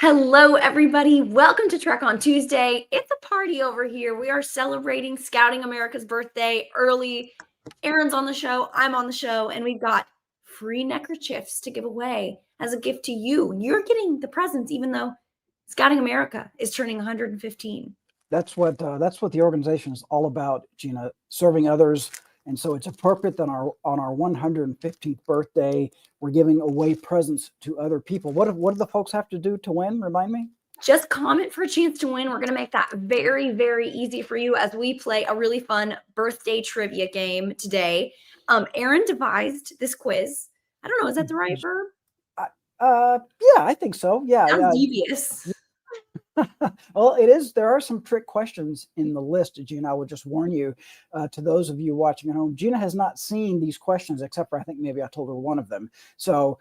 Hello, everybody. Welcome to Trek on Tuesday. It's a party over here. We are celebrating Scouting America's birthday early. Aaron's on the show, I'm on the show, and we've got free neckerchiefs to give away as a gift to you. You're getting the presents, even though Scouting America is turning 115. That's what the organization is all about, Gina. Serving others, and so it's appropriate that on our 115th birthday, we're giving away presents to other people. What do the folks have to do to win? Remind me. Just comment for a chance to win. We're going to make that very, very easy for you as we play a really fun birthday trivia game today. Aaron devised this quiz. I don't know. Is that the right verb? Yeah, I think so. Yeah. Sounds devious. Well, it is. There are some trick questions in the list, Gina. I will just warn you, to those of you watching at home, Gina has not seen these questions, except for I think maybe I told her one of them. So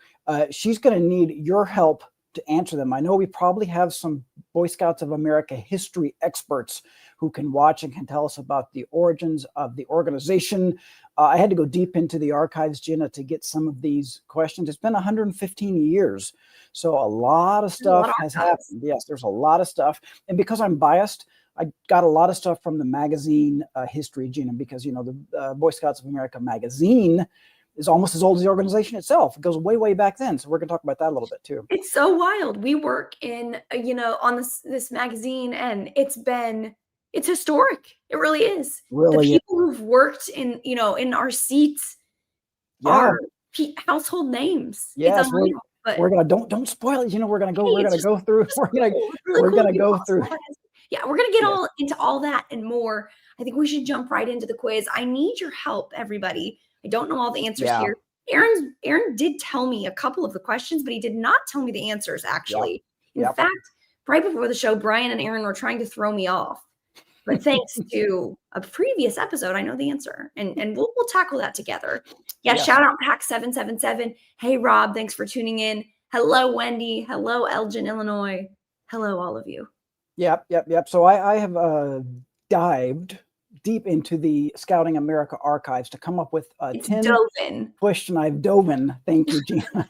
she's going to need your help to answer them. I know we probably have some Boy Scouts of America history experts who can watch and can tell us about the origins of the organization. I had to go deep into the archives, Gina, to get some of these questions. It's been 115 years. So a lot of stuff has happened. Yes, there's a lot of stuff. And because I'm biased, I got a lot of stuff from the magazine history, Gina, because, the Boy Scouts of America magazine is almost as old as the organization itself. It goes way, way back then. So we're going to talk about that a little bit too. It's so wild. We work in, on this magazine, and it's historic. It really is. Really, the people who've worked in our seats are household names. Yes, it's unreal. But we're gonna don't spoil it. We're gonna go. We're gonna go through. We're gonna go through. Yeah, we're gonna get all into all that and more. I think we should jump right into the quiz. I need your help, everybody. I don't know all the answers here. Aaron did tell me a couple of the questions, but he did not tell me the answers, actually. In fact, right before the show, Brian and Aaron were trying to throw me off. But thanks to a previous episode, I know the answer. And we'll tackle that together. Yeah, shout out Hack777. Hey, Rob, thanks for tuning in. Hello, Wendy. Hello, Elgin, Illinois. Hello, all of you. Yep. So I have dived deep into the Scouting America archives to come up with 10 question. I've dove in. Thank you, Gina.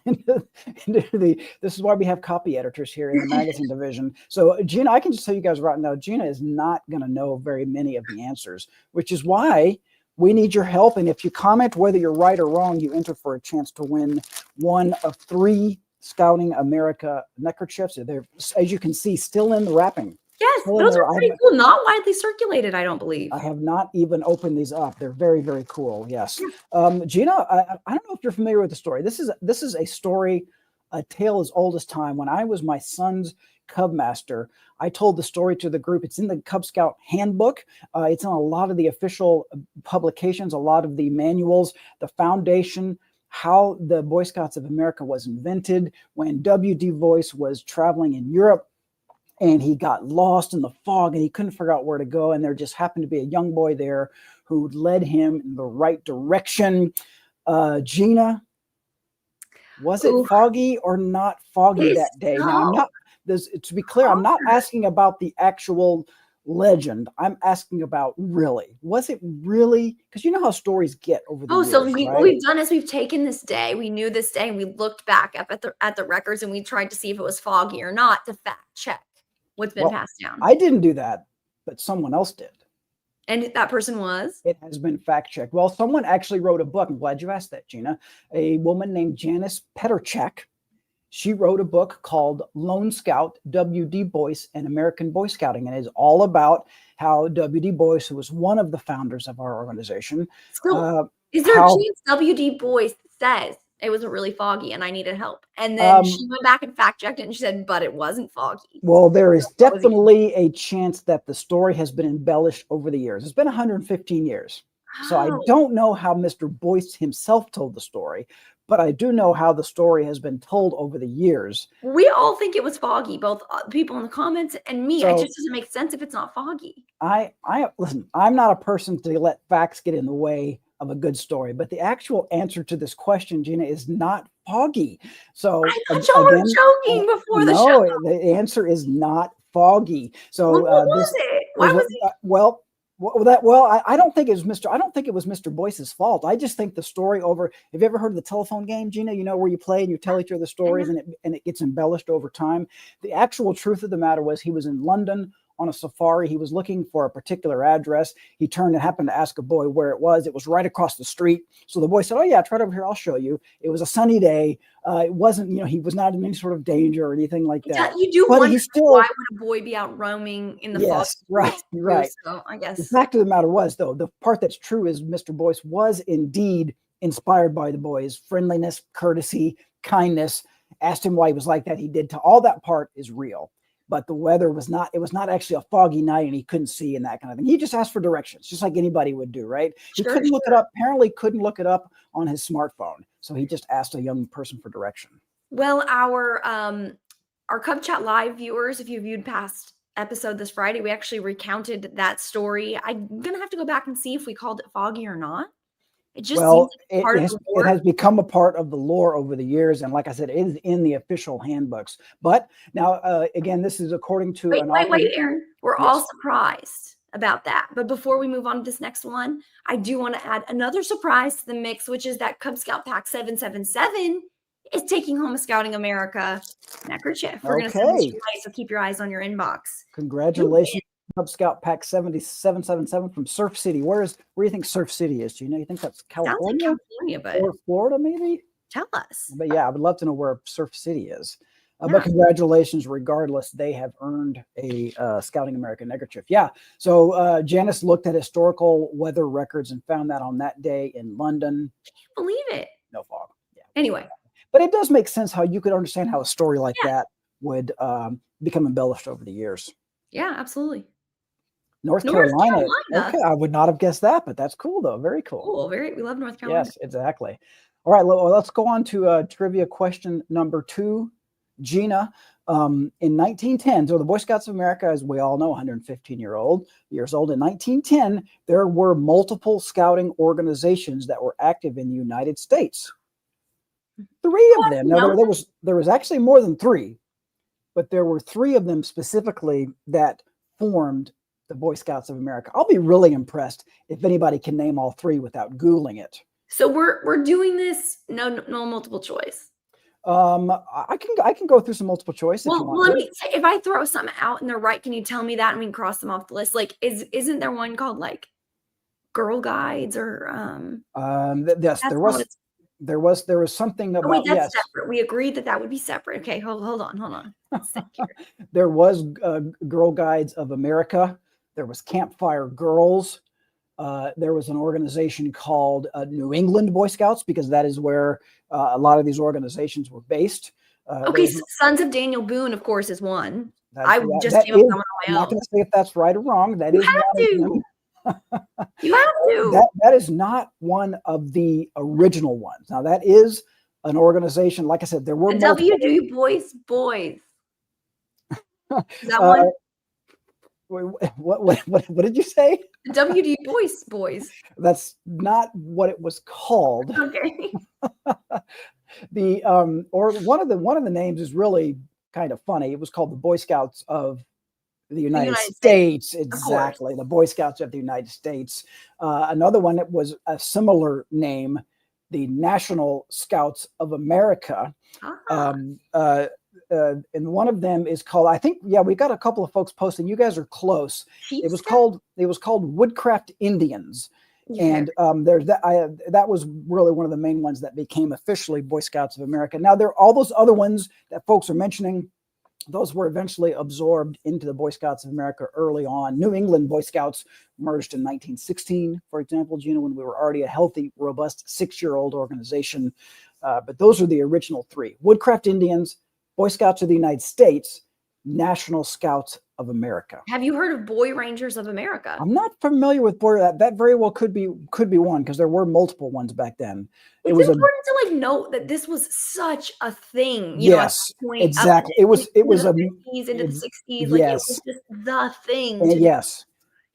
This is why we have copy editors here in the magazine division. So Gina, I can just tell you guys right now, Gina is not going to know very many of the answers, which is why we need your help. And if you comment whether you're right or wrong, you enter for a chance to win one of 3 Scouting America neckerchiefs. They're, as you can see, still in the wrapping. Yes, those are pretty cool. Not widely circulated, I don't believe. I have not even opened these up. They're very, very cool. Yes. Gina, I don't know if you're familiar with the story. This is a story, a tale as old as time. When I was my son's Cub Master, I told the story to the group. It's in the Cub Scout handbook. It's in a lot of the official publications, a lot of the manuals, the foundation, how the Boy Scouts of America was invented, when W.D. Boyce was traveling in Europe. And he got lost in the fog and he couldn't figure out where to go. And there just happened to be a young boy there who led him in the right direction. Gina, was it foggy or not foggy that day? Now, I'm not, to be clear, I'm not asking about the actual legend. I'm asking about really. Was it really? Because you know how stories get over the years. So what we've done is we've taken this day. We knew this day and we looked back up at the records and we tried to see if it was foggy or not to fact check what's been passed down. I didn't do that, but someone else did. And that person was? It has been fact-checked. Well, someone actually wrote a book. I'm glad you asked that, Gina. A woman named Janice Peterchek. She wrote a book called Lone Scout, W.D. Boyce and American Boy Scouting. And it's all about how W.D. Boyce, who was one of the founders of our organization. So is there a chance W.D. Boyce says it was really foggy and I needed help? And then she went back and fact checked it and she said, but it wasn't foggy. Well, there is definitely a chance that the story has been embellished over the years. It's been 115 years. So I don't know how Mr. Boyce himself told the story, but I do know how the story has been told over the years. We all think it was foggy, both people in the comments and me. It just doesn't make sense if it's not foggy. Listen, I'm not a person to let facts get in the way of a good story, but the actual answer to this question, Gina, is not foggy. So I thought y'all were joking before the show. No, the answer is not foggy. So what was it? Why was it? Well, I don't think it was Mr. I don't think it was Mr. Boyce's fault. I just think the story over. Have you ever heard of the telephone game, Gina? You know, where you play and you tell each other stories, and it gets embellished over time. The actual truth of the matter was he was in London on a safari. He was looking for a particular address. He turned and happened to ask a boy where it was. It was right across the street. So the boy said, "Oh yeah, it's right over here. I'll show you." It was a sunny day. It wasn't, he was not in any sort of danger or anything like that. You do wonder why would a boy be out roaming in the fog? Yes, right. So I guess the fact of the matter was, though, the part that's true is Mr. Boyce was indeed inspired by the boy's friendliness, courtesy, kindness. Asked him why he was like that. He did. All that part is real. But the weather was not, it was not actually a foggy night and he couldn't see and that kind of thing. He just asked for directions, just like anybody would do, right? He couldn't look it up, apparently couldn't look it up on his smartphone. So he just asked a young person for direction. Well, our Cub Chat Live viewers, if you viewed past episode this Friday, we actually recounted that story. I'm going to have to go back and see if we called it foggy or not. It just seems like it has become a part of the lore over the years. And like I said, it is in the official handbooks. But now, again, this is according to Wait, Aaron. We're all surprised about that. But before we move on to this next one, I do want to add another surprise to the mix, which is that Cub Scout Pack 777 is taking home a Scouting America neckerchief. We're going to send this your way, so keep your eyes on your inbox. Congratulations. Cub Scout Pack 7777 from Surf City. Where do you think Surf City is? Do you know? You think that's California? Sounds like California, or Florida, maybe? Tell us. But yeah, I would love to know where Surf City is. But congratulations, regardless, they have earned a Scouting America neckerchief. Yeah. So Janice looked at historical weather records and found that on that day in London. Can't believe it. No fog. Yeah. Anyway. But it does make sense how you could understand how a story like that would become embellished over the years. Yeah, absolutely. North Carolina. Okay, I would not have guessed that, but that's cool though. Very cool. Cool. We love North Carolina. Yes, exactly. All right, let's go on to trivia question number 2. Gina, in 1910, so the Boy Scouts of America, as we all know, 115 years old. In 1910, there were multiple scouting organizations that were active in the United States. 3 of them. Now, there was actually more than 3, but there were 3 of them specifically that formed the Boy Scouts of America. I'll be really impressed if anybody can name all 3 without Googling it. So we're doing this no multiple choice. I can go through some multiple choice. Well, let me say, if I throw something out and they're right, can you tell me that and we can cross them off the list? Like, isn't there one called like Girl Guides or yes, there was something about that's separate. We agreed that would be separate. Okay, hold on. There was Girl Guides of America. There was Campfire Girls. There was an organization called New England Boy Scouts, because that is where a lot of these organizations were based. Sons of Daniel Boone, of course, is one. Came up with on my own. I'm not going to say if that's right or wrong. That is You have to. That is not one of the original ones. Now, that is an organization. Like I said, there were the WD Boys. Is that one? What did you say? The WD Boys. That's not what it was called. Okay. Or one of the names is really kind of funny. It was called the Boy Scouts of the United States. Exactly. The Boy Scouts of the United States. Another one that was a similar name, the National Scouts of America. And one of them is called, I think, we got a couple of folks posting. You guys are close. It was called Woodcraft Indians. Yeah. And that was really one of the main ones that became officially Boy Scouts of America. Now, there are all those other ones that folks are mentioning. Those were eventually absorbed into the Boy Scouts of America early on. New England Boy Scouts merged in 1916, for example, Gina, when we were already a healthy, robust 6-year-old organization. But those are the original 3. Woodcraft Indians, Boy Scouts of the United States, National Scouts of America. Have you heard of Boy Rangers of America? I'm not familiar with that very well could be one, because there were multiple ones back then. It's important to note that this was such a thing. Yes, exactly. It was the 50s into the 60s. It was just the thing. Yes.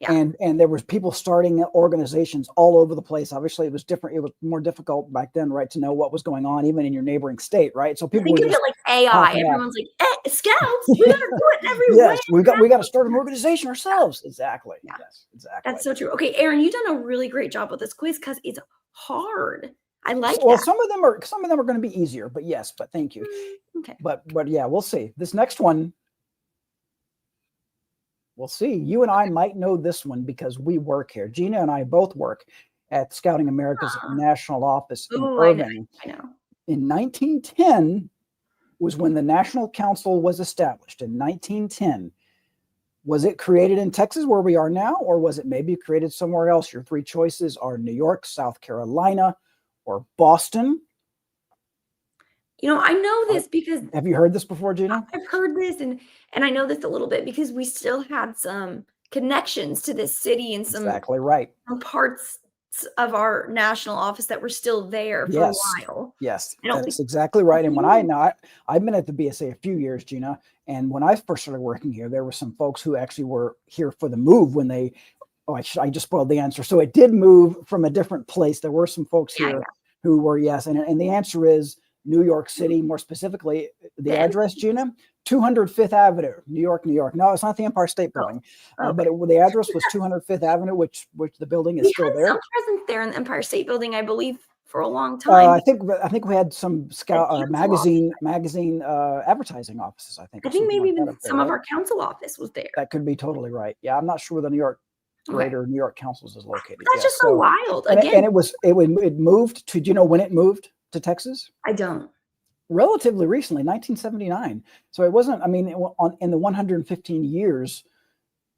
Yeah. And there was people starting organizations all over the place. Obviously, it was different. It was more difficult back then, right, to know what was going on, even in your neighboring state, right? So people Think were of it just like AI. popping up. Everyone's like, Scouts, we better do it in every way. Yes, we got to start an organization ourselves. Exactly. Yeah, Yes, exactly. that's so true. Okay, Aaron, you've done a really great job with this quiz because it's hard. I like Well, that. some of them are going to be easier, but yes, but thank you. Okay. But yeah, we'll see. This next one, we'll see. You and I might know this one because we work here. Gina and I both work at Scouting America's national office in Oh, Irving. I know. In 1910 was when the National Council was established. In 1910, was it created in Texas where we are now, or was it maybe created somewhere else? Your three choices are New York, South Carolina, or Boston. You know, I know this because Have you heard this before, Gina? I've heard this and I know this a little bit because we still had some connections to this city and some Exactly right. parts of our national office that were still there for a Yes. while. Yes, I don't that think is exactly right. And when I've been at the BSA a few years, Gina, and when I first started working here, there were some folks who actually were here for the move when they, I just spoiled the answer. So it did move from a different place. There were some folks here who were, yes. And the answer is New York City, more specifically, the address, Gina, 205th Avenue, New York, New York. No, it's not the Empire State Building, but the address was 205th Avenue, which the building is still there. Some presence there in the Empire State Building, I believe, for a long time. I think we had some magazine advertising offices. I think maybe even some of our council office was there. That could be totally right. Yeah, I'm not sure where the New York Greater New York Councils is located. That's just so wild. And it moved to. Do you know when it moved to Texas? I don't. Relatively recently, 1979. So it wasn't. I mean, in the 115 years,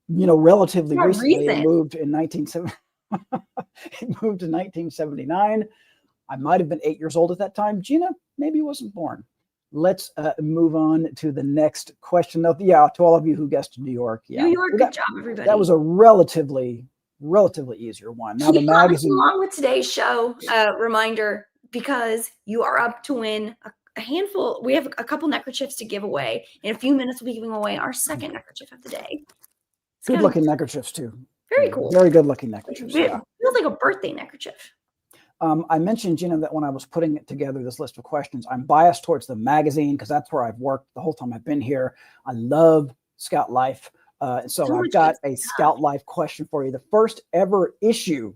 relatively recently, it moved in 1970. It moved in 1979. I might have been 8 years old at that time. Gina maybe wasn't born. Let's move on to the next question. To all of you who guessed New York. Yeah. New York, good job, everybody. That was a relatively easier one. Now the magazine. Along with today's show, reminder, because you are up to win a handful. We have a couple neckerchiefs to give away. In a few minutes, we'll be giving away our second neckerchief of the day. Good looking neckerchiefs too. Very cool. Very good looking neckerchiefs. It feels like a birthday neckerchief. I mentioned, Gina, that when I was putting together this list of questions, I'm biased towards the magazine because that's where I've worked the whole time I've been here. I love Scout Life. So I've got a Scout Life question for you. The first ever issue,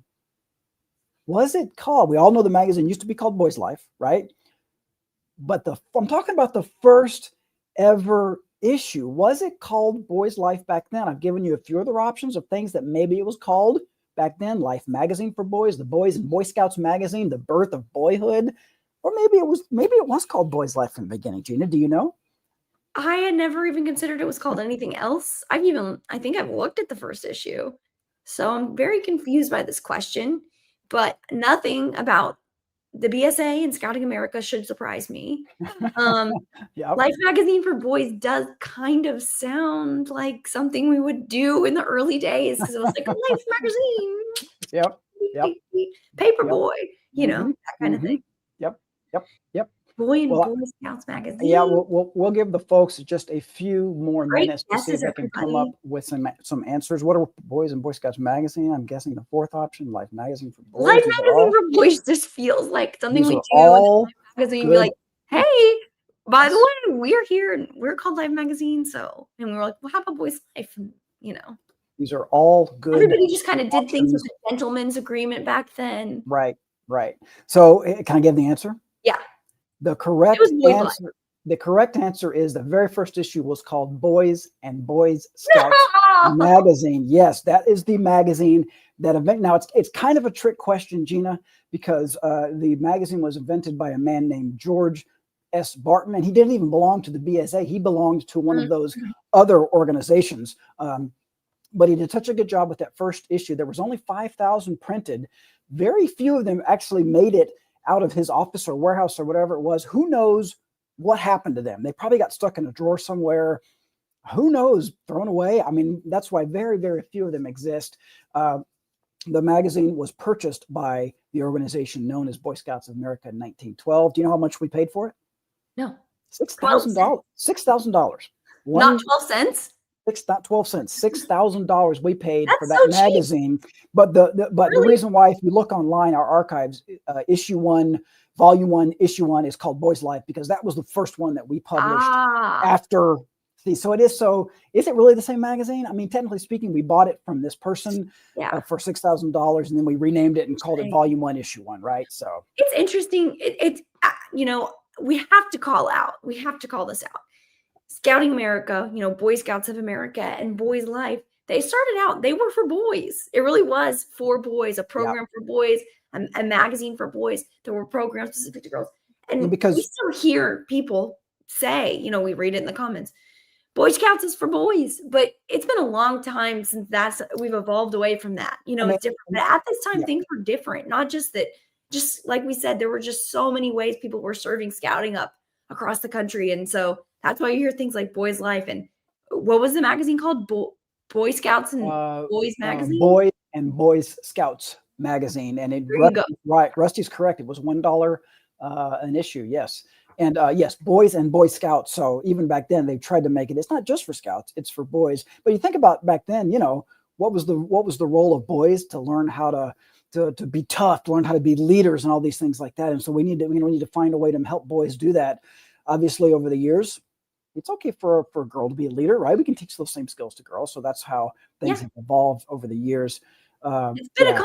was it called? We all know the magazine used to be called Boys Life, right? But I'm talking about the first ever issue. Was it called Boys Life back then? I've given you a few other options of things that maybe it was called back then. Life Magazine for Boys, the Boys and Boy Scouts Magazine, the Birth of Boyhood, or maybe it was called Boys Life from the beginning. Gina, do you know? I had never even considered it was called anything else. I think I've looked at the first issue. So I'm very confused by this question, but nothing about the BSA and Scouting America should surprise me. Life Magazine for Boys does kind of sound like something we would do in the early days because it was like a Life Magazine. Yep. Paperboy, that kind of thing. Yep. Boy and Boy Scouts Magazine. Yeah, we'll give the folks just a few more minutes to see if they can come up with some answers. What are Boys and Boy Scouts Magazine? I'm guessing the fourth option, Life Magazine for Boys. Life Magazine for Boys just feels like something we do in Life Magazine. Be like, hey, by the way, we're here and we're called Life Magazine. So, and we were like, well, how about Boys Life? And, these are all good. Everybody just kind of did things with a gentleman's agreement back then. Right. So can I give the answer? Yeah. The correct answer is the very first issue was called Boys and Boys Scouts Magazine. Yes, that is the magazine that event. Now it's kind of a trick question, Gina, because the magazine was invented by a man named George S. Barton, and he didn't even belong to the BSA. He belonged to one of those other organizations. But he did such a good job with that first issue. There was only 5,000 printed. Very few of them actually made it out of his office or warehouse or whatever it was. Who knows what happened to them? They probably got stuck in a drawer somewhere. Who knows? Thrown away. I mean, that's why very, very few of them exist. The magazine was purchased by the organization known as Boy Scouts of America in 1912. Do you know how much we paid for it? No. $6,000. $6,000. Not 12 cents? not 12 cents, $6,000 we paid for That's that so cheap. magazine. But the Really? reason why, if you look online, our archives, issue 1, volume 1, issue 1 is called Boy's Life, because that was the first one that we published after. So it is. So is it really the same magazine? I mean, technically speaking, we bought it from this person for $6,000, and then we renamed it and called it volume 1, issue 1. Right. So it's interesting. It's you know, we have to call out. We have to call this out. Scouting America, you know, Boy Scouts of America and Boys Life, they started out, they were for boys. It really was for boys, a program for boys, a magazine for boys. There were programs specific to girls. And because we still hear people say, you know, we read it in the comments, Boy Scouts is for boys. But it's been a long time since we've evolved away from that. You know, it's different. But at this time, things were different. Not just that, just like we said, there were just so many ways people were serving scouting up across the country. And so that's why you hear things like Boys Life, and what was the magazine called? Boy Scouts and Boys Magazine? Boy and Boys Scouts magazine. And Rusty's correct. It was $1 an issue. Yes. And yes, Boys and Boy Scouts. So even back then, they tried to make it. It's not just for scouts; it's for boys. But you think about back then, you know, what was the role of boys? To learn how to be tough, to learn how to be leaders, and all these things like that. And so we need to find a way to help boys do that. Obviously, over the years, it's okay for a girl to be a leader, right? We can teach those same skills to girls. So that's how things have evolved over the years. It's been a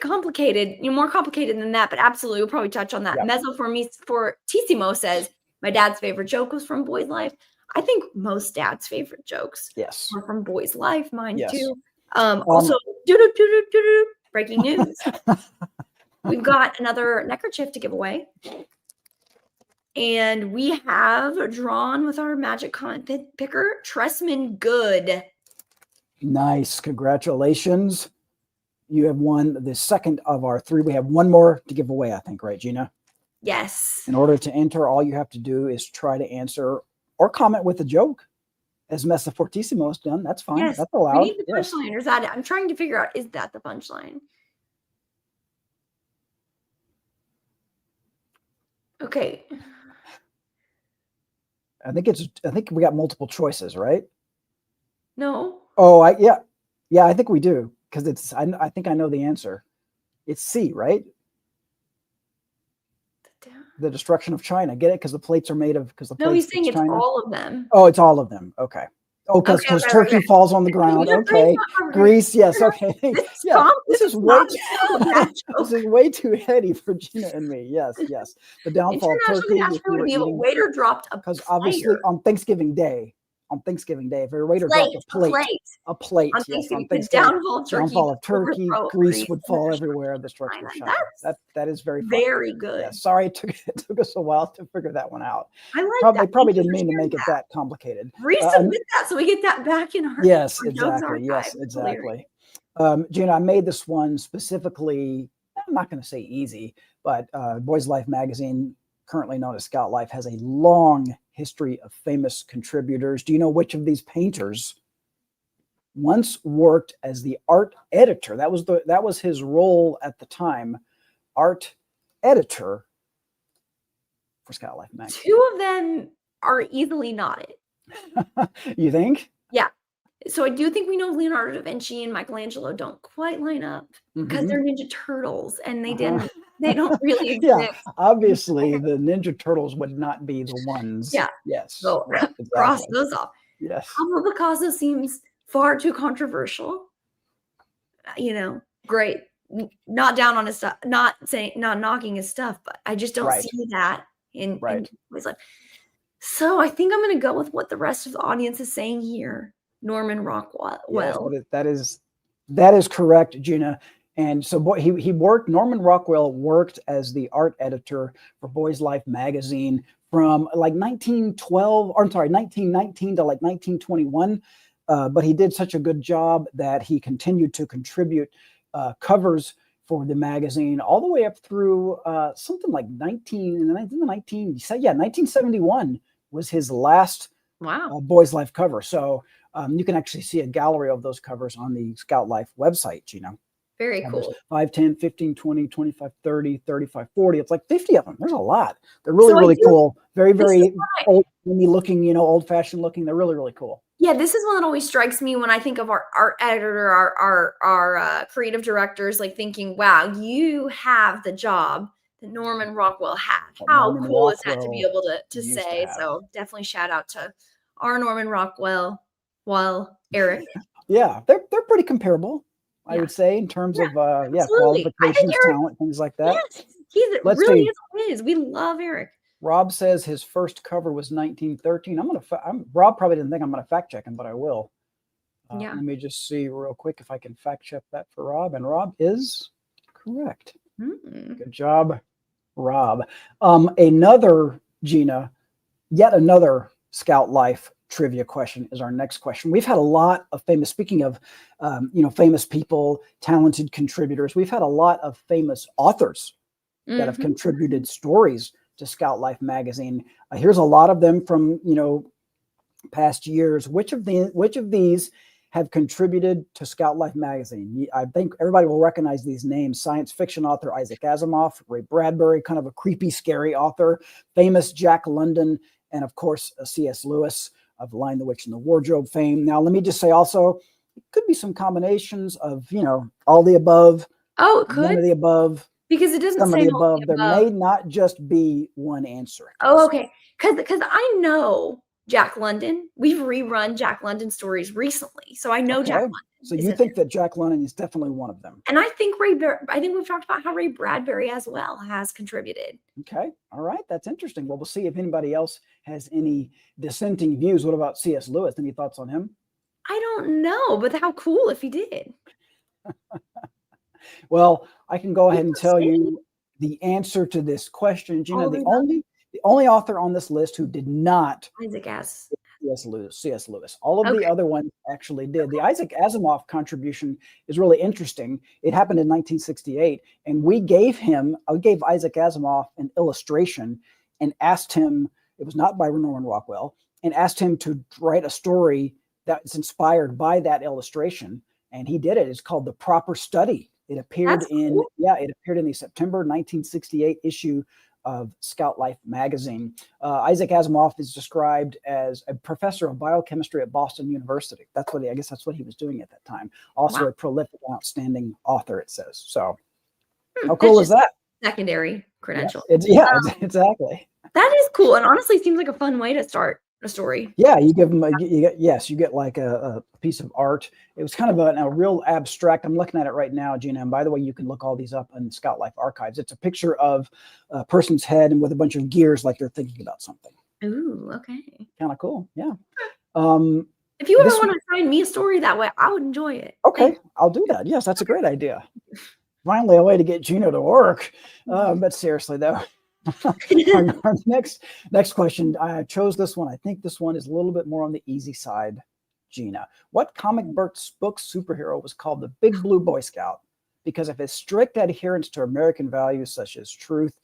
complicated, you know, more complicated than that, but absolutely, we'll probably touch on that. Fortissimo says, my dad's favorite joke was from Boys Life. I think most dads' favorite jokes are from Boys Life, mine too. Also, breaking news. We've got another neckerchief to give away. And we have drawn with our magic comment picker, Tressman Good. Nice. Congratulations. You have won the second of our 3. We have one more to give away, I think, right, Gina? Yes. In order to enter, all you have to do is try to answer or comment with a joke, as Messa Fortissimo has done. That's fine. Yes. That's allowed. We need the punchline. Or is that it? I'm trying to figure out, is that the punchline? Okay. I think we got multiple choices, right? No. Oh, yeah, I think we do, because I think I know the answer. It's C, right? The destruction of China. Get it? Because the plates are made of. No, he's saying it's all of them. Oh, it's all of them. Okay. Oh, because Turkey falls on the ground. Okay. Greece. Yes. Okay. Yeah. This is way too heady for Gina and me. Yes. The downfall of Turkey. Waiter dropped a because obviously on Thanksgiving Day, if a waiter dropped a plate. On Yes, on Thanksgiving, the downfall of Turkey, Greece would fall everywhere. The destruction of China. That is very funny. Very good. Yeah, sorry, it took us a while to figure that one out. I like that. Probably didn't mean to make it that complicated. Resubmit that so we get that back in our exactly. Yes, exactly. Gina, I made this one specifically. I'm not going to say easy, but Boys Life magazine, currently known as Scout Life, has a long history of famous contributors. Do you know which of these painters once worked as the art editor? That was his role at the time, art editor for Scout Life magazine. 2 of them are easily nodded. You think? Yeah. So I do think we know Leonardo da Vinci and Michelangelo don't quite line up because they're Ninja Turtles, and they don't really exist. Yeah, obviously the Ninja Turtles would not be the ones. Yeah. Yes. So cross those off. Yes. Pablo Picasso seems far too controversial. You know, great. Not down on his stuff, not knocking his stuff, but I just don't see that in his life. So I think I'm going to go with what the rest of the audience is saying here. Norman Rockwell. Yes, that is correct, Gina. And so Norman Rockwell worked as the art editor for Boys Life magazine from like 1919 to like 1921. But he did such a good job that he continued to contribute covers for the magazine all the way up through something like 1971 was his last Boys Life cover. So you can actually see a gallery of those covers on the Scout Life website, Gina. Very cool. 5, 10, 15, 20, 25, 30, 35, 40. It's like 50 of them. There's a lot. They're really cool. Very, very old looking, old fashioned looking. They're really, really cool. Yeah, this is one that always strikes me when I think of our editor, our creative directors, like thinking, wow, you have the job that Norman Rockwell had. What How Norman cool is that to be Rockwell able to used to say? have. So definitely shout out to our Norman Rockwell, Eric. Yeah, they're pretty comparable, I Yeah. would say, in terms Yeah, of absolutely. I think qualifications, Eric, talent, things like that. yes, he's Let's really see. is what is. We love Eric. Rob says his first cover was 1913. Rob probably didn't think I'm gonna fact check him, but I will. Yeah. Let me just see real quick if I can fact check that for Rob, and Rob is correct. Good job, Rob. Another Gina, yet another Scout Life trivia question is our next question. We've had a lot of famous, speaking of, famous people, talented contributors. We've had a lot of famous authors that have contributed stories to Scout Life magazine. Here's a lot of them from, past years. Which of these have contributed to Scout Life magazine? I think everybody will recognize these names. Science fiction author Isaac Asimov, Ray Bradbury, kind of a creepy, scary author, famous Jack London, and of course, C.S. Lewis of Lion, the Witch, and the Wardrobe fame. Now, let me just say also, it could be some combinations of, all the above, Oh, it none could? of the above, Because it doesn't some of say the all above. the There above. may not just be one answer to Oh, this. okay. Because I know Jack London. We've rerun Jack London stories recently, so I know Jack Okay. London. So is you in think there. that Jack London is definitely one of them? And I think we've talked about how Ray Bradbury as well has contributed. Okay. All right. That's interesting. Well, we'll see if anybody else has any dissenting views. What about C.S. Lewis? Any thoughts on him? I don't know, but how cool if he did. Well, I can go He's ahead and so tell sane. you the answer to this question, Gina. All The the only author on this list who did not Isaac S. C.S. Lewis. All of the Okay. other ones actually did. The Isaac Asimov contribution is really interesting. It happened in 1968, and I gave Isaac Asimov an illustration and asked him, it was not by Norman Rockwell, and asked him to write a story that's inspired by that illustration. And he did it. It's called The Proper Study. It appeared That's cool. it appeared in the September 1968 issue of Scout Life magazine. Isaac Asimov is described as a professor of biochemistry at Boston University. I guess that's what he was doing at that time. Also Wow. a prolific and outstanding author, it says. So how That's cool is just that? secondary credential. Exactly. That is cool, and honestly seems like a fun way to start a story. Yeah, you give them you get like a piece of art. It was kind of a real abstract. I'm looking at it right now, Gina. And by the way, you can look all these up in Scout Life archives. It's a picture of a person's head and with a bunch of gears, like they're thinking about something. Ooh, okay. Kind of cool. Yeah. If you ever want to assign me a story that way, I would enjoy it. Okay, I'll do that. Yes, that's a great idea. Finally, a way to get Gina to work. But seriously, though, our next question, I chose this one. I think this one is a little bit more on the easy side, Gina. What comic book superhero was called the Big Blue Boy Scout because of his strict adherence to American values such as truth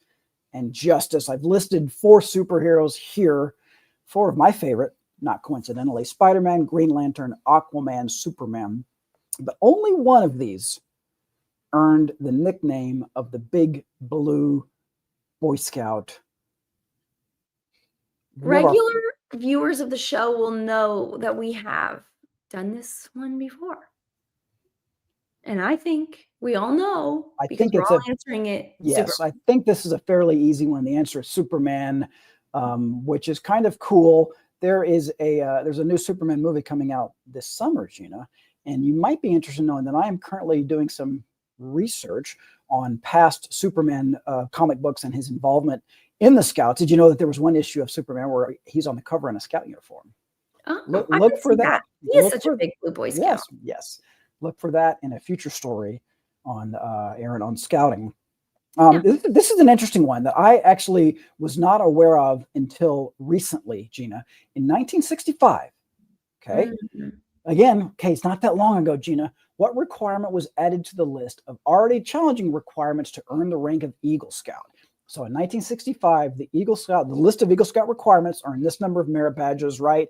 and justice? I've listed 4 superheroes here, 4 of my favorite, not coincidentally: Spider-Man, Green Lantern, Aquaman, Superman. But only one of these earned the nickname of the Big Blue Boy Scout. Regular viewers of the show will know that we have done this one before. And I think we all know because we're all answering it. Yes, I think this is a fairly easy one. The answer is Superman, which is kind of cool. There's a new Superman movie coming out this summer, Gina, and you might be interested in knowing that I am currently doing some research on past Superman comic books and his involvement in the Scouts. Did you know that there was one issue of Superman where he's on the cover in a Scout uniform? Look for that. He is such a big blue Boy Scout. Yes. Look for that in a future story on Aaron on scouting. This is an interesting one that I actually was not aware of until recently, Gina. In 1965, okay? Again, it's not that long ago, Gina. What requirement was added to the list of already challenging requirements to earn the rank of Eagle Scout? So in 1965, the list of Eagle Scout requirements earn this number of merit badges, right?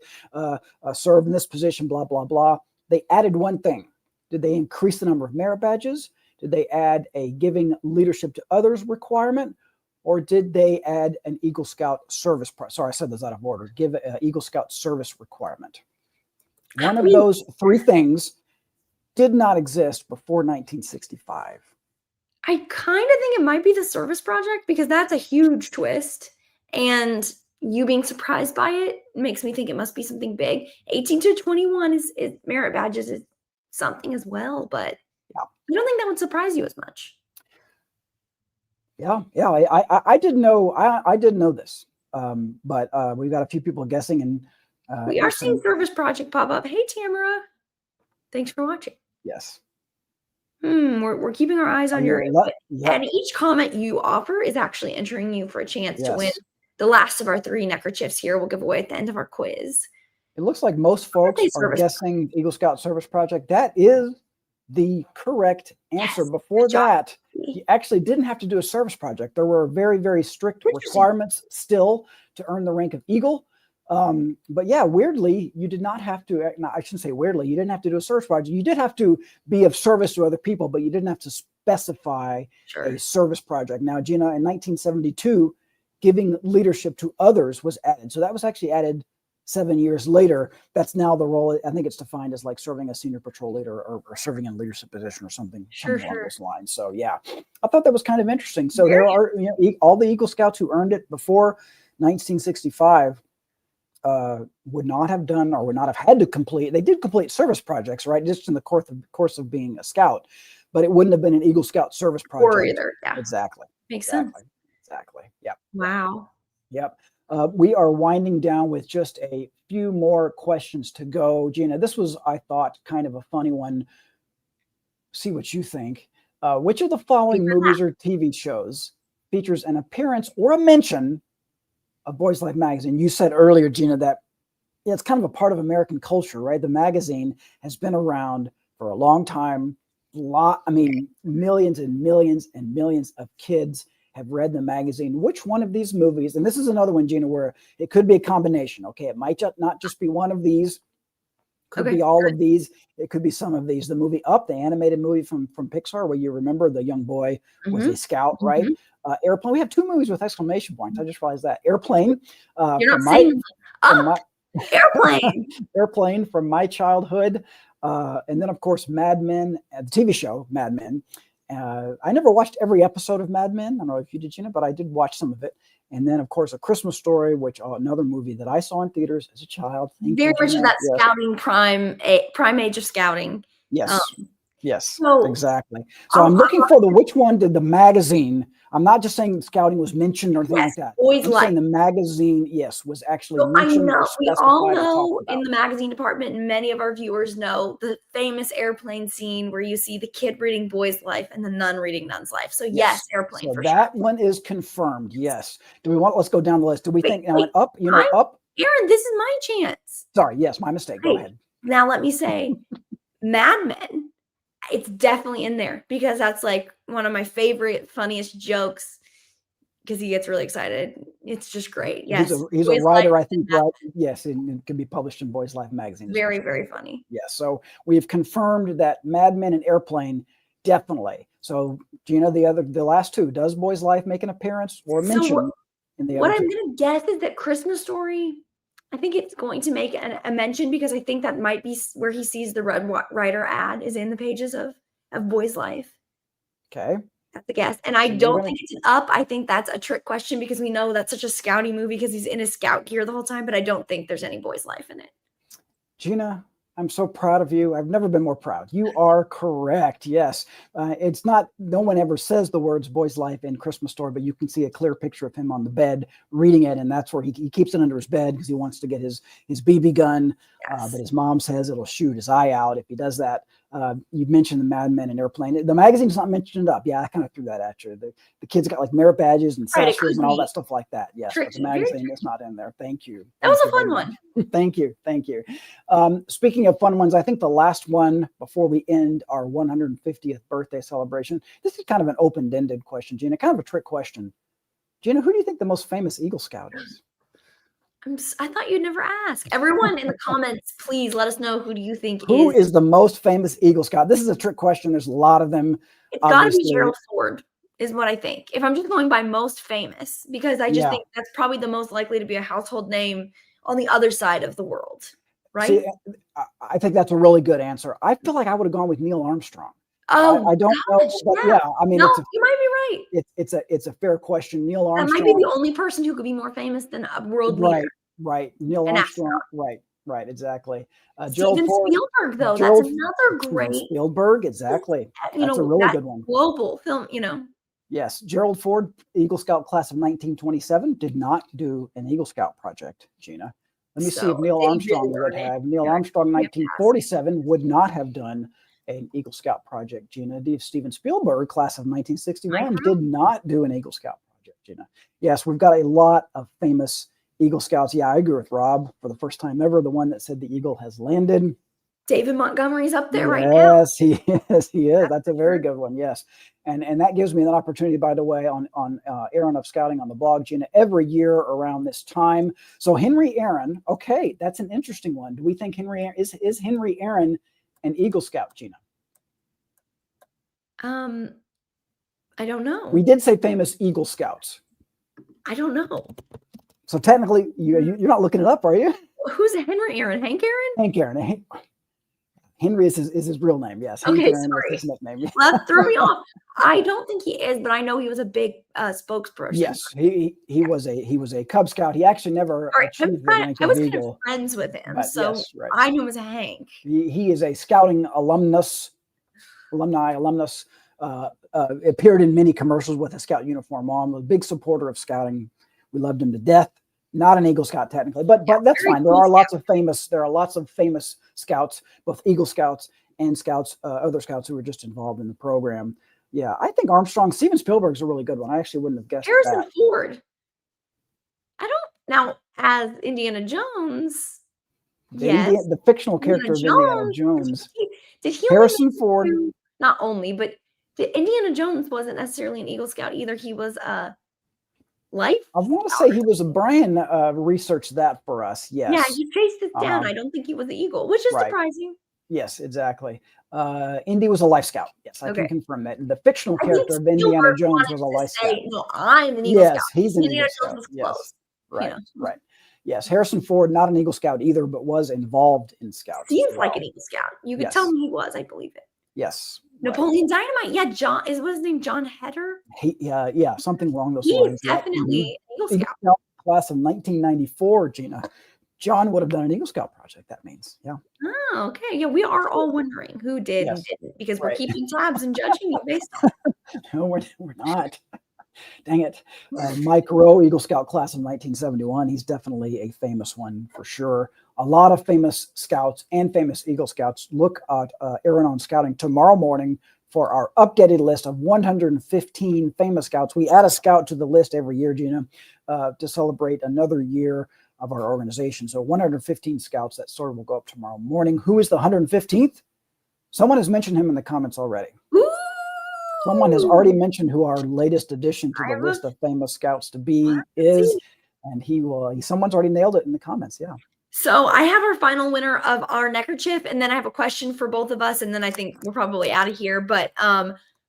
Serve in this position, blah, blah, blah. They added one thing. Did they increase the number of merit badges? Did they add a giving leadership to others requirement? Or did they add an Eagle Scout service? Sorry, I said those out of order. Give an Eagle Scout service requirement. One of those three things did not exist before 1965. I kind of think it might be the service project because that's a huge twist. And you being surprised by it makes me think it must be something big. 18 to 21 is merit badges is something as well, but I don't think that would surprise you as much. Yeah. I didn't know. I didn't know this, but we've got a few people guessing, and we are seeing service project pop up. Hey, Tamara, thanks for watching. Yes. We're keeping our eyes on your input. And each comment you offer is actually entering you for a chance to win the last of our 3 neckerchiefs here. We'll give away at the end of our quiz. It looks like most folks are guessing Eagle Scout Service Project. That is the correct answer. Before that, you actually didn't have to do a service project. There were very, very strict requirements still to earn the rank of Eagle. But yeah, weirdly, you did not have to, no, I shouldn't say weirdly, you didn't have to do a service project. You did have to be of service to other people, but you didn't have to specify a service project. Now, Gina, in 1972, giving leadership to others was added. So that was actually added 7 years later. That's now the role. I think it's defined as like serving as senior patrol leader or serving in a leadership position or something along those lines. So yeah, I thought that was kind of interesting. So there are, all the Eagle Scouts who earned it before 1965 would not have done or would not have had to complete. They did complete service projects, right? Just in the course of being a scout, but it wouldn't have been an Eagle Scout service project. Or either. Yeah. Exactly. Makes sense. Exactly. Yep. Wow. Yep. We are winding down with just a few more questions to go. Gina, this was, I thought, kind of a funny one. See what you think. Which of the following movies or TV shows features an appearance or a mention of Boys Life magazine? You said earlier, Gina, that it's kind of a part of American culture, right? The magazine has been around for a long time. Millions and millions and millions of kids have read the magazine. Which one of these movies, and this is another one, Gina, where it could be a combination, okay? It might not just be one of these, could be all of these, it could be some of these. The movie Up, the animated movie from Pixar, where you remember the young boy was a scout, right? Airplane, we have 2 movies with exclamation points. I just realized that. Airplane. You're not saying Airplane. Airplane from my childhood. And then, of course, Mad Men, the TV show Mad Men. I never watched every episode of Mad Men. I don't know if you did, Gina, but I did watch some of it. And then, of course, A Christmas Story, which another movie that I saw in theaters as a child. Very much of that scouting prime age of scouting. Yes. Yes, exactly. So I'm looking for which one did the magazine. I'm not just saying scouting was mentioned or anything like that. I'm saying the magazine, was actually mentioned. I know, we all know in the magazine department, and many of our viewers know the famous Airplane scene where you see the kid reading Boy's Life and the nun reading Nun's Life. So yes, Airplane. So that one is confirmed. Yes. Let's go down the list. Do we think Up? Up? Aaron, this is my chance. Sorry. Yes, my mistake. Go ahead. Now let me say, Mad Men. It's definitely in there because that's like one of my favorite, funniest jokes because he gets really excited. It's just great. Yes. He's a writer, I think. Right? Yes. And it can be published in Boys Life magazine. Very, very funny. Yes. So we've confirmed that Mad Men and Airplane, definitely. So, Gina, the last 2, does Boys Life make an appearance or mention in the other 2? What I'm going to guess is that Christmas Story, I think it's going to make a mention because I think that might be where he sees the Red Ryder ad is in the pages of Boy's Life. Okay. That's a guess. And I don't think it's an Up. I think that's a trick question because we know that's such a scouting movie because he's in his scout gear the whole time, but I don't think there's any Boy's Life in it. Gina, I'm so proud of you. I've never been more proud. You are correct. Yes. It's not, no one ever says the words Boy's Life in Christmas Story, but you can see a clear picture of him on the bed reading it. And that's where he keeps it under his bed because he wants to get his BB gun. But his mom says it'll shoot his eye out if he does that. You mentioned the Mad Men and Airplane. The magazine's not mentioned Up. Yeah, I kind of threw that at you. The kids got like merit badges and sashes and all that stuff like that. Yes, but the magazine is not in there. Thank you. That was a fun one. Thank you. Thank you. Speaking of fun ones, I think the last one before we end our 150th birthday celebration, this is kind of an open-ended question, Gina, kind of a trick question. Gina, who do you think the most famous Eagle Scout is? I thought you'd never ask. Everyone in the comments, please let us know who do you think who is the most famous Eagle Scout. This is a trick question. There's a lot of them. It's got to be Gerald Ford is what I think. If I'm just going by most famous, because I just think that's probably the most likely to be a household name on the other side of the world. right? See, I think that's a really good answer. I feel like I would have gone with Neil Armstrong. Oh I don't know, gosh, but yeah. yeah, I mean, No, you might be right. it's a fair question. Neil That might be Armstrong, the only person who could be more famous than a world leader, right. Neil an Armstrong, astronaut. right, exactly. Gerald Steven Ford, Spielberg, though, that's Gerald another Steven great, Spielberg, exactly. That's a really that good one. global film, you know. Yes, Gerald Ford, Eagle Scout class of 1927, did not do an Eagle Scout project, Gina. Let me see So if Neil did he really Armstrong would earn it? have. Neil Yeah, Armstrong, we have to ask. 1947, would not have done an Eagle Scout project, Gina. Steven Spielberg, class of 1961, Micro? did not do an Eagle Scout project, Gina. Yes, we've got a lot of famous Eagle Scouts. Yeah, I agree with Rob. For the first time ever, the one that said the Eagle has landed. David Montgomery's up there right now. Yes, he is. He is. That's That's a for very sure. good one. Yes, and that gives me an opportunity, by the way, on Aaron of Scouting on the blog, Gina, every year around this time. So Henry Aaron. Okay, that's an interesting one. Do we think Henry is Henry Aaron an Eagle Scout, Gina? I don't know. We did say famous Eagle Scouts. I don't know. So technically, you're not looking it up, are you? Who's Henry Aaron? Hank Aaron? Hank Aaron. Henry is his real name. Yes, Hank Okay, Aaron is sorry. his nickname. Well, that threw me off. I don't think he is, but I know he was a big spokesperson. Yes, he was a Cub Scout. He actually never All right, achieved the rank I of was kind of Eagle. friends with him, But so yes, right. I knew him as a Hank. He is a scouting alumnus, appeared in many commercials with a scout uniform on, was a big supporter of scouting. We loved him to death. Not an Eagle Scout technically, but that's fine. There are lots of famous scouts, both Eagle Scouts and scouts, other scouts who were just involved in the program. Yeah, I think Steven Spielberg's a really good one. I actually wouldn't have guessed Harrison that. Ford. I don't now as Indiana Jones. Yes, The fictional character of Indiana Jones. Did he Harrison Ford? Not only, but Indiana Jones wasn't necessarily an Eagle Scout either. He was a life. I want to say he was a Brian researched that for us. Yes. Yeah, he traced it down. I don't think he was the Eagle, which is surprising. Yes, exactly. Indy was a Life Scout. Yes, I can confirm that. The fictional character of Indiana Jones was a Life Scout. No, I'm an Eagle Scout. Yes, he's an Eagle Scout. Yes, right. Yes, Harrison Ford, not an Eagle Scout either, but was involved in Scouts. Seems like an Eagle Scout. You could tell me he was. I believe it. Yes. Napoleon Dynamite. Yeah, what his name? John Heder? Yeah, something along those lines. He's definitely an Eagle Scout. Class of 1994, Gina. John would have done an Eagle Scout project, that means. Yeah. Oh, okay. Yeah, we are all wondering who did and didn't because we're keeping tabs and judging you based on it. No, we're not. Dang it. Mike Rowe, Eagle Scout class of 1971. He's definitely a famous one for sure. A lot of famous scouts and famous Eagle Scouts. Look at Aaron on Scouting tomorrow morning for our updated list of 115 famous scouts. We add a scout to the list every year, Gina, to celebrate another year of our organization. So 115 scouts, that story will go up tomorrow morning. Who is the 115th? Someone has mentioned him in the comments already. Ooh. Someone has already mentioned who our latest addition to the list of famous scouts to be is, and someone's already nailed it in the comments. Yeah. So I have our final winner of our neckerchief, and then I have a question for both of us, and then I think we're probably out of here. But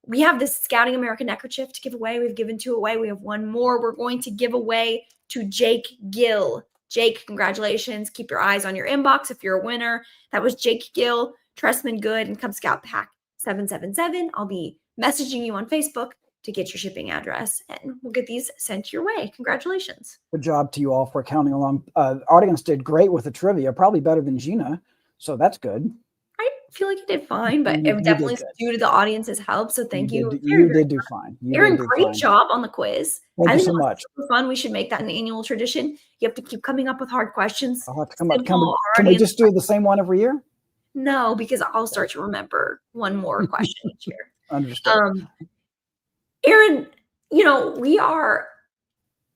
we have this Scouting America neckerchief to give away. We've given 2 away. We have 1 more. We're going to give away to Jake Gill. Jake, congratulations. Keep your eyes on your inbox if you're a winner. That was Jake Gill, Tressman Good, and Cub Scout Pack 777. I'll be messaging you on Facebook to get your shipping address, and we'll get these sent your way. Congratulations. Good job to you all for counting along. Audience did great with the trivia, probably better than Gina, so that's good. I feel like you did fine, but it definitely due to the audience's help, so thank you. You did do fine. Aaron, great job on the quiz. Thank you so much. Super fun. We should make that an annual tradition. You have to keep coming up with hard questions. I'll have to come up. Can we just do the same one every year? No, because I'll start to remember one more question each year. Understood. Aaron, we are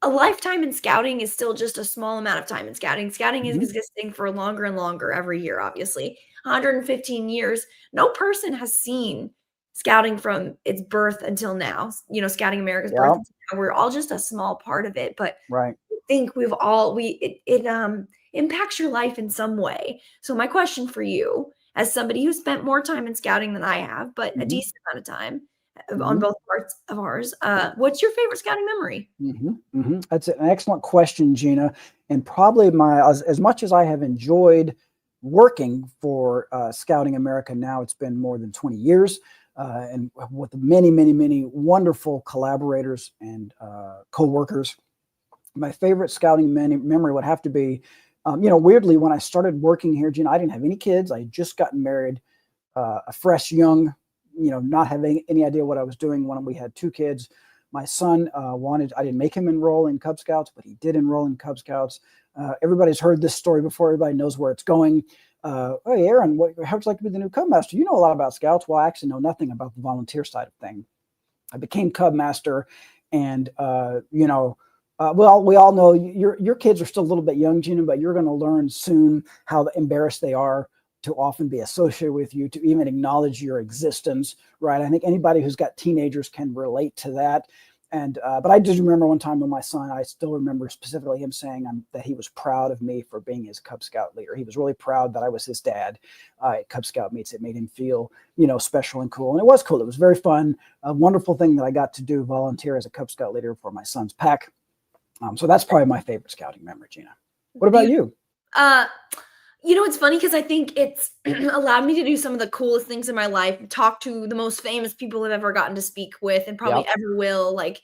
a lifetime in scouting is still just a small amount of time in scouting. Scouting is existing for longer and longer every year, obviously. 115 years. No person has seen scouting from its birth until now. Scouting America's birth until now. We're all just a small part of it, but I think it impacts your life in some way. So my question for you, as somebody who spent more time in scouting than I have, but a decent amount of time on both parts of ours, what's your favorite scouting memory? That's an excellent question, Gina. And probably as much as I have enjoyed working for Scouting America now. It's been more than 20 years. And with many, many, many wonderful collaborators and co-workers. My favorite scouting memory would have to be, weirdly, when I started working here, Gina, I didn't have any kids. I had just gotten married, a fresh, young, not having any idea what I was doing when we had 2 kids. My son I didn't make him enroll in Cub Scouts, but he did enroll in Cub Scouts. Everybody's heard this story before. Everybody knows where it's going. Hey, Aaron, how would you like to be the new Cub Master? You know a lot about Scouts. Well, I actually know nothing about the volunteer side of things. I became Cub Master, and well, we all know your kids are still a little bit young, Gina, but you're going to learn soon how embarrassed they are to often be associated with you, to even acknowledge your existence, right? I think anybody who's got teenagers can relate to that. And but I just remember one time with my son, I still remember specifically him saying that he was proud of me for being his Cub Scout leader. He was really proud that I was his dad at Cub Scout meets. It made him feel, special and cool. And it was cool. It was very fun. A wonderful thing that I got to do, volunteer as a Cub Scout leader for my son's pack. So that's probably my favorite scouting memory, Gina. What about you? It's funny because I think it's allowed me to do some of the coolest things in my life, talk to the most famous people I've ever gotten to speak with and probably ever will. Like,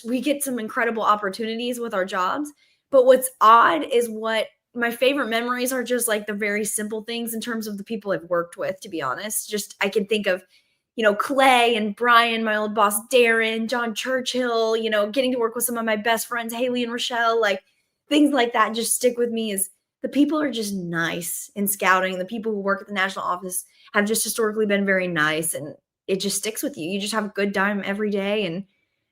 we get some incredible opportunities with our jobs. But what's odd is what my favorite memories are just like the very simple things in terms of the people I've worked with, to be honest. Just I can think of, Clay and Brian, my old boss, Darren, John Churchill, getting to work with some of my best friends, Haley and Rochelle, like things like that just stick with me. Is the people are just nice in scouting. The people who work at the national office have just historically been very nice, and it just sticks with you. You just have a good time every day. And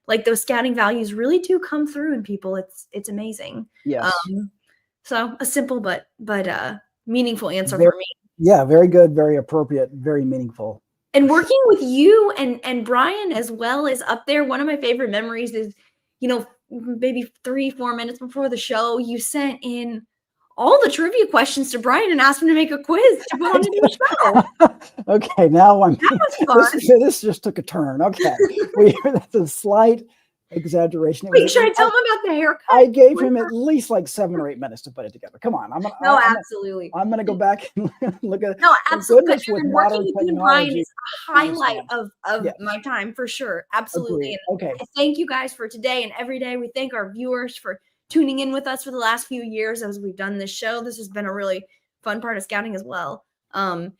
like those scouting values really do come through in people. It's amazing. Yes. So a simple but meaningful answer for me. Yeah, very good, very appropriate, very meaningful. And working with you and Brian as well is up there. One of my favorite memories is, maybe 3-4 minutes before the show, you sent in all the trivia questions to Brian and asked him to make a quiz to put on a new show. Okay, now that was fun. This just took a turn. Okay, that's a slight exaggeration. Wait, should I tell him about the haircut? I gave him at least like 7 or 8 minutes to put it together. Come on, absolutely. I'm gonna go back and look at it. No, absolutely. And working with you and Brian is a highlight of my time for sure. Absolutely. Okay. I thank you guys for today and every day. We thank our viewers for tuning in with us for the last few years as we've done this show. This has been a really fun part of scouting as well. And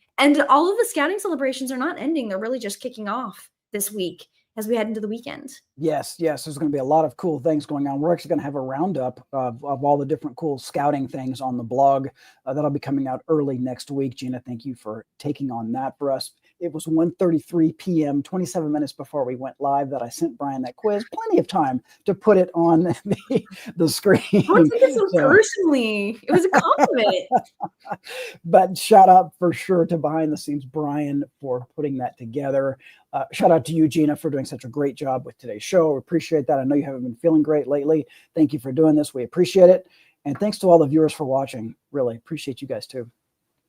all of the scouting celebrations are not ending. They're really just kicking off this week as we head into the weekend. Yes. There's going to be a lot of cool things going on. We're actually going to have a roundup of all the different cool scouting things on the blog that'll be coming out early next week. Gina, thank you for taking on that for us. It was 1:33 p.m., 27 minutes before we went live, that I sent Brian that quiz. Plenty of time to put it on the screen. I don't take it so personally. It was a compliment. But shout out for sure to behind the scenes Brian for putting that together. Shout out to you, Gina, for doing such a great job with today's show. We appreciate that. I know you haven't been feeling great lately. Thank you for doing this. We appreciate it. And thanks to all the viewers for watching. Really appreciate you guys too.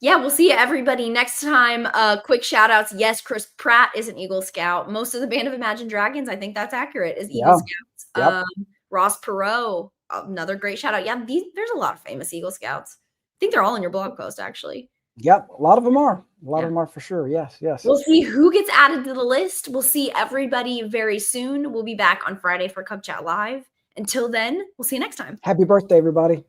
Yeah, we'll see everybody next time. Quick shout outs. Yes, Chris Pratt is an Eagle Scout. Most of the Band of Imagine Dragons, I think that's accurate, is Eagle Scouts. Yep. Ross Perot, another great shout out. Yeah, there's a lot of famous Eagle Scouts. I think they're all in your blog post, actually. Yep, a lot of them are. A lot of them are for sure. Yes. We'll see who gets added to the list. We'll see everybody very soon. We'll be back on Friday for Cub Chat Live. Until then, we'll see you next time. Happy birthday, everybody.